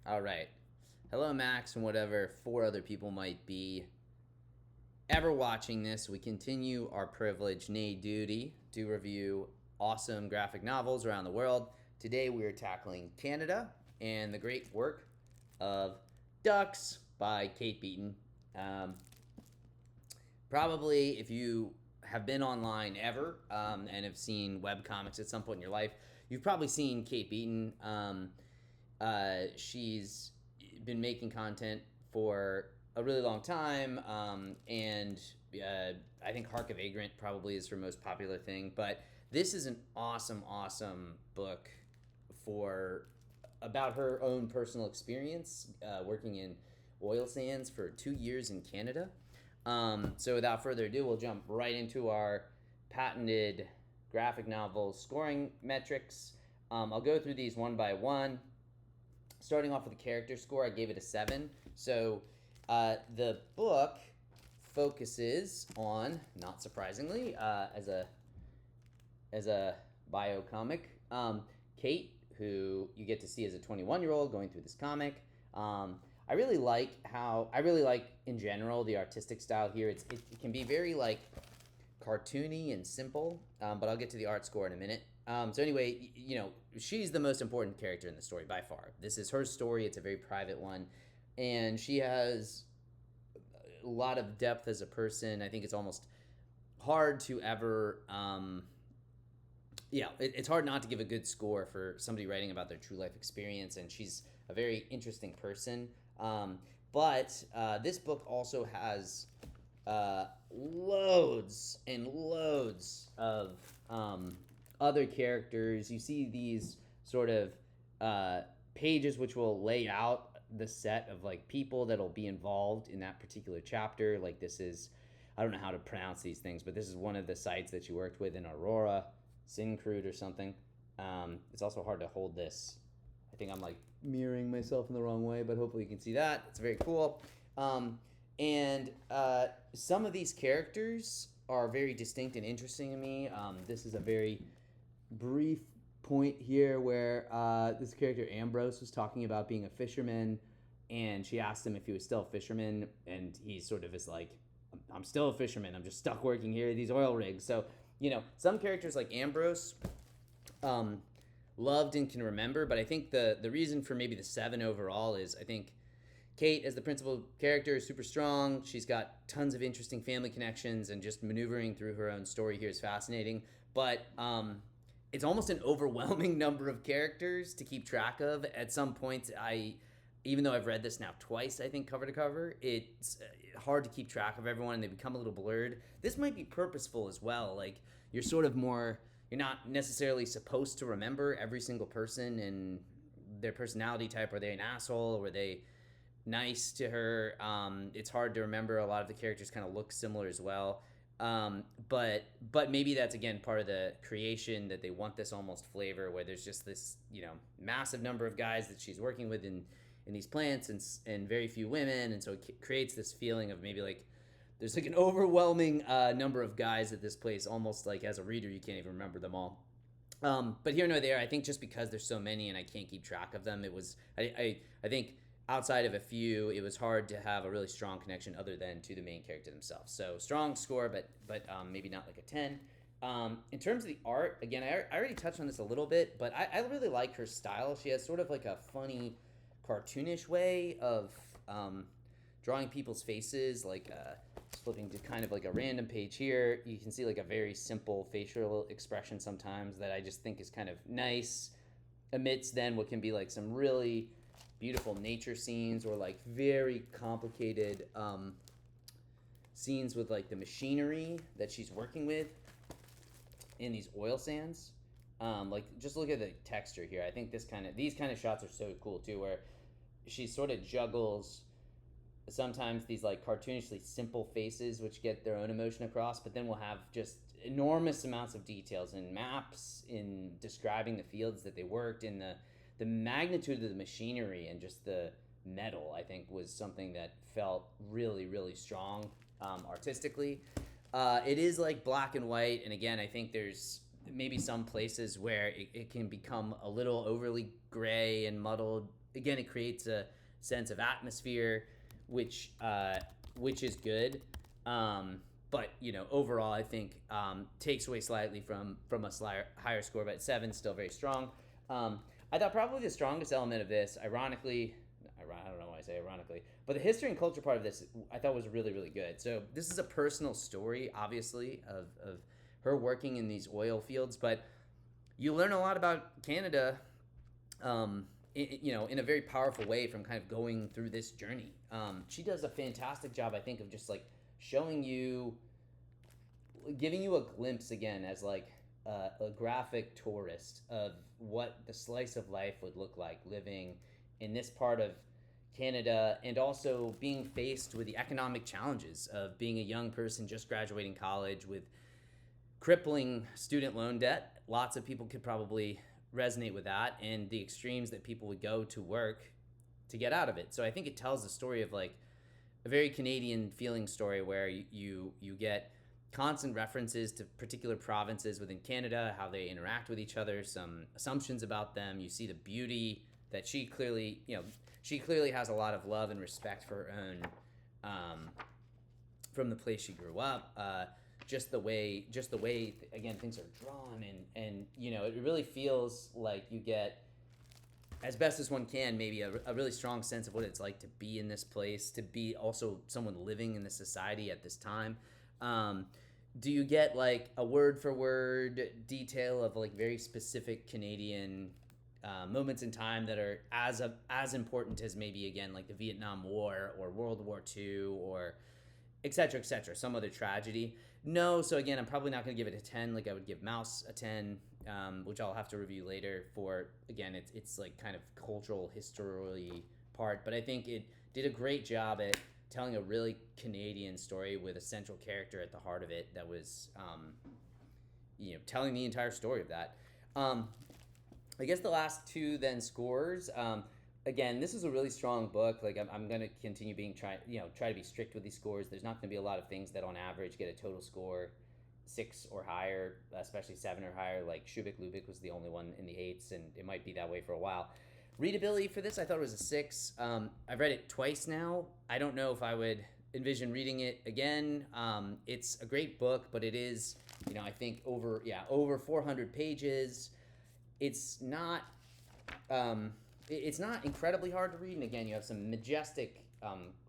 All right. Hello, Max, and whatever four other people might be ever watching this. We continue our privilege, nay, duty, to review awesome graphic novels around the world. Today, we are tackling Canada and the great work of Ducks by Kate Beaton. Um, Probably, if you have been online ever and have seen webcomics at some point in your life, you've probably seen Kate Beaton. She's been making content for a really long time, and I think Hark of Vagrant probably is her most popular thing. But this is an awesome, awesome book for about her own personal experience working in oil sands for 2 years in Canada. So without further ado, we'll jump right into our patented graphic novel scoring metrics. I'll go through these one by one. Starting off with the character score, I gave it a 7. So the book focuses on, not surprisingly, as a bio comic, Kate, who you get to see as a 21-year-old going through this comic. I really like in general the artistic style here. It can be very like cartoony and simple, but I'll get to the art score in a minute. So anyway, she's the most important character in the story by far. This is her story. It's a very private one, and she has a lot of depth as a person. I think it's almost hard to ever it's hard not to give a good score for somebody writing about their true life experience, and she's a very interesting person. But this book also has loads and loads of other characters. You see these sort of pages which will lay out the set of like people that'll be involved in that particular chapter. Like this is, I don't know how to pronounce these things, but this is one of the sites that she worked with in Aurora, Syncrude or something. It's also hard to hold this. I think I'm like mirroring myself in the wrong way, but hopefully you can see that. It's very cool. And some of these characters are very distinct and interesting to me. This is a very brief point here where this character Ambrose was talking about being a fisherman, and she asked him if he was still a fisherman, and he sort of is like, I'm still a fisherman. I'm just stuck working here at these oil rigs. So, some characters like Ambrose loved and can remember, but I think the reason for maybe the 7 overall is I think Kate, as the principal character, is super strong. She's got tons of interesting family connections, and just maneuvering through her own story here is fascinating. But it's almost an overwhelming number of characters to keep track of. At some points, even though I've read this now twice, I think cover to cover, it's hard to keep track of everyone, and they become a little blurred. This might be purposeful as well. Like you're not necessarily supposed to remember every single person and their personality type. Are they an asshole? Were they nice to her? It's hard to remember. A lot of the characters kind of look similar as well. But maybe that's again part of the creation, that they want this almost flavor where there's just this massive number of guys that she's working with in these plants, and very few women, and so it creates this feeling of maybe like there's like an overwhelming number of guys at this place, almost like as a reader you can't even remember them all. But here nor there, I think just because there's so many and I can't keep track of them, it was I think outside of a few, it was hard to have a really strong connection other than to the main character themselves. So strong score, but maybe not like a 10. In terms of the art, again, I already touched on this a little bit, but I really like her style. She has sort of like a funny, cartoonish way of drawing people's faces, like flipping to kind of like a random page here. You can see like a very simple facial expression sometimes that I just think is kind of nice, amidst then what can be like some really beautiful nature scenes, or like very complicated scenes with like the machinery that she's working with in these oil sands. Like just look at the texture here. I think these kind of shots are so cool too, where she sort of juggles sometimes these like cartoonishly simple faces which get their own emotion across, but then we'll have just enormous amounts of details in maps, in describing the fields that they worked in, the magnitude of the machinery and just the metal, I think, was something that felt really, really strong artistically. It is like black and white, and again, I think there's maybe some places where it can become a little overly gray and muddled again, it creates a sense of atmosphere, which is good. But overall, I think takes away slightly from a higher score, but 7 still very strong. I thought probably the strongest element of this, ironically, I don't know why I say ironically, but the history and culture part of this I thought was really, really good. So this is a personal story, obviously, of her working in these oil fields, but you learn a lot about Canada, in a very powerful way from kind of going through this journey. She does a fantastic job, I think, of just like showing you, giving you a glimpse again as like a graphic tourist of what the slice of life would look like living in this part of Canada, and also being faced with the economic challenges of being a young person just graduating college with crippling student loan debt. Lots of people could probably resonate with that, and the extremes that people would go to work to get out of it. So I think it tells the story of like a very Canadian feeling story where you get constant references to particular provinces within Canada, how they interact with each other, some assumptions about them. You see the beauty that she clearly has a lot of love and respect for her own, from the place she grew up. Just the way again things are drawn, and it really feels like you get, as best as one can, maybe a really strong sense of what it's like to be in this place, to be also someone living in this society at this time. Do you get like a word for word detail of like very specific Canadian moments in time that are as important as maybe again like the Vietnam War or World War II or et cetera, some other tragedy? No. So again, I'm probably not going to give it a 10 like I would give Mouse a 10, which I'll have to review later for, again, it's like kind of cultural history part. But I think it did a great job at telling a really Canadian story with a central character at the heart of it that was, telling the entire story of that. I guess the last two then scores. Again, this is a really strong book. Like I'm going to continue try to be strict with these scores. There's not going to be a lot of things that on average get a total score 6 or higher, especially 7 or higher. Like Shubik Lubik was the only one in the 8s, and it might be that way for a while. Readability for this, I thought it was a 6. I've read it twice now. I don't know if I would envision reading it again. It's a great book, but it is, I think over 400 pages. It's not incredibly hard to read, and again, you have some majestic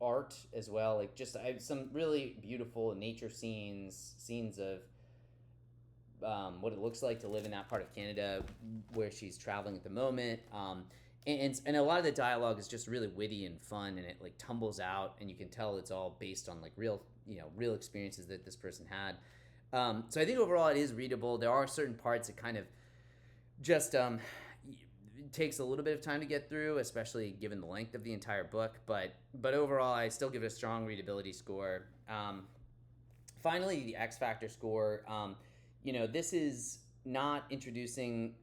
art as well. Like I have some really beautiful nature scenes of what it looks like to live in that part of Canada where she's traveling at the moment. And a lot of the dialogue is just really witty and fun, and it like tumbles out, and you can tell it's all based on like real experiences that this person had. So I think overall it is readable. There are certain parts that kind of just it takes a little bit of time to get through, especially given the length of the entire book. But overall, I still give it a strong readability score. Finally, the X Factor score. This is not introducing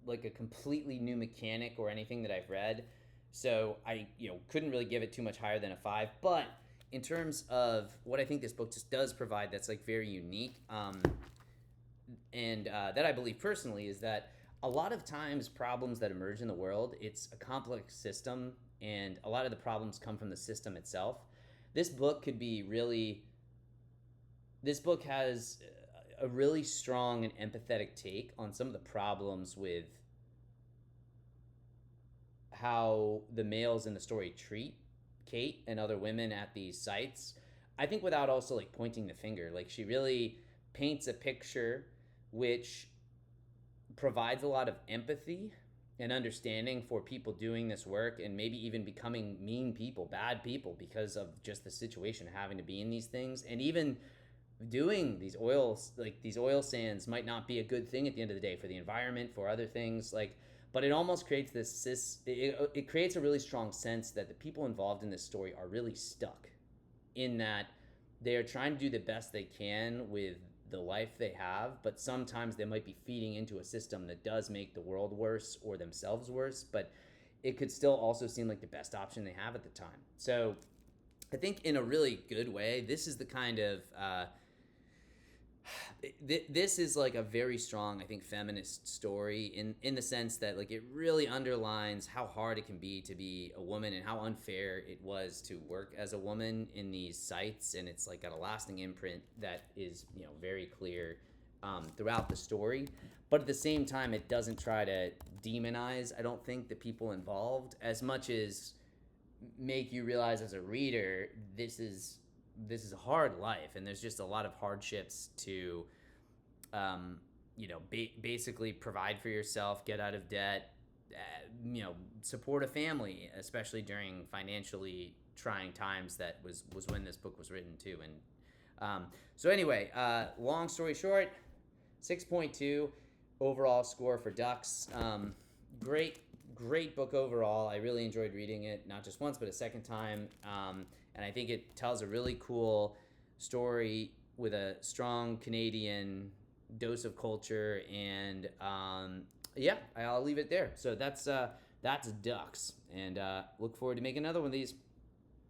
like a completely new mechanic or anything that I've read, so I couldn't really give it too much higher than a 5. But in terms of what I think this book just does provide, that's like very unique, and that I believe personally is that a lot of times problems that emerge in the world, it's a complex system, and a lot of the problems come from the system itself. This book has a really strong and empathetic take on some of the problems with how the males in the story treat Kate and other women at these sites. I think without also like pointing the finger, like she really paints a picture which provides a lot of empathy and understanding for people doing this work, and maybe even becoming mean people, bad people, because of just the situation of having to be in these things. And even doing these oil sands might not be a good thing at the end of the day for the environment, for other things, but it almost creates it creates a really strong sense that the people involved in this story are really stuck, in that they are trying to do the best they can with the life they have, but sometimes they might be feeding into a system that does make the world worse or themselves worse, but it could still also seem like the best option they have at the time. So I think in a really good way, this is the kind of This is like a very strong, I think, feminist story in the sense that like it really underlines how hard it can be a woman and how unfair it was to work as a woman in these sites, and it's like got a lasting imprint that is very clear throughout the story. But at the same time, it doesn't try to demonize, I don't think, the people involved as much as make you realize as a reader this is a hard life, and there's just a lot of hardships to basically provide for yourself, get out of debt, support a family, especially during financially trying times. That was when this book was written too. And so anyway, long story short, 6.2 overall score for Ducks. Great book overall. I really enjoyed reading it, not just once but a second time. And I think it tells a really cool story with a strong Canadian dose of culture. And I'll leave it there. So that's Ducks, and look forward to making another one of these.